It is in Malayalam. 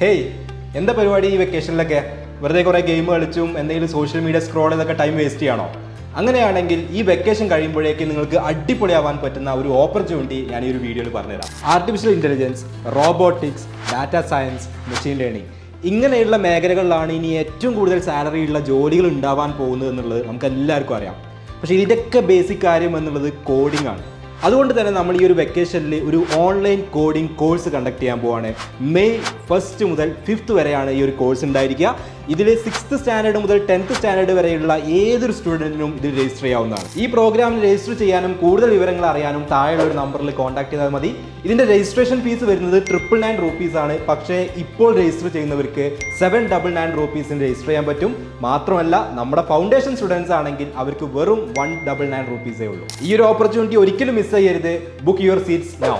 ഹേയ്, എന്താ പരിപാടി ഈ വെക്കേഷനിലൊക്കെ? വെറുതെ കുറേ ഗെയിം കളിച്ചും എന്തെങ്കിലും സോഷ്യൽ മീഡിയ സ്ക്രോൾ ചെയ്തൊക്കെ ടൈം വേസ്റ്റ് ചെയ്യണോ? അങ്ങനെയാണെങ്കിൽ ഈ വെക്കേഷൻ കഴിയുമ്പോഴേക്ക് നിങ്ങൾക്ക് അടിപൊളിയാവാൻ പറ്റുന്ന ഒരു ഓപ്പർച്യൂണിറ്റി ഞാൻ ഈ ഒരു വീഡിയോയിൽ പറഞ്ഞുതരാം. Artificial intelligence, robotics, data science, machine learning ഇങ്ങനെയുള്ള മേഖലകളിലാണ് ഇനി ഏറ്റവും കൂടുതൽ സാലറി ഉള്ള ജോലികൾ ഉണ്ടാവാൻ പോകുന്നത് എന്നുള്ളത് നമുക്ക് എല്ലാവർക്കും അറിയാം. പക്ഷേ ഇതിൻ്റെയൊക്കെ ബേസിക് കാര്യം എന്നുള്ളത് കോഡിംഗ് ആണ്. അതുകൊണ്ട് തന്നെ നമ്മൾ ഈ ഒരു വെക്കേഷനിൽ ഒരു ഓൺലൈൻ കോഡിംഗ് കോഴ്സ് കണ്ടക്ട് ചെയ്യാൻ പോവാണ്. മെയ് 1 മുതൽ 5 വരെയാണ് ഈ ഒരു കോഴ്സ് ഉണ്ടായിരിക്കുക. ഇതിൽ 6th സ്റ്റാൻഡേർഡ് മുതൽ 10th സ്റ്റാൻഡേർഡ് വരെയുള്ള ഏതൊരു സ്റ്റുഡൻറ്റിനും ഇതിൽ രജിസ്റ്റർ ചെയ്യാവുന്നതാണ്. ഈ പ്രോഗ്രാമിൽ രജിസ്റ്റർ ചെയ്യാനും കൂടുതൽ വിവരങ്ങൾ അറിയാനും താഴെയുള്ള ഒരു നമ്പറിൽ കോൺടാക്ട് ചെയ്താൽ മതി. ഇതിൻ്റെ രജിസ്ട്രേഷൻ ഫീസ് വരുന്നത് 999 rupees ആണ്. പക്ഷേ ഇപ്പോൾ രജിസ്റ്റർ ചെയ്യുന്നവർക്ക് 799 rupees രജിസ്റ്റർ ചെയ്യാൻ പറ്റും. മാത്രമല്ല നമ്മുടെ ഫൗണ്ടേഷൻ സ്റ്റുഡൻസ് ആണെങ്കിൽ അവർക്ക് വെറും 199 rupees ഉള്ളൂ. ഈ ഒരു ഓപ്പർച്യൂണിറ്റി ഒരിക്കലും മിസ് ചെയ്യരുത്. Book your seats now.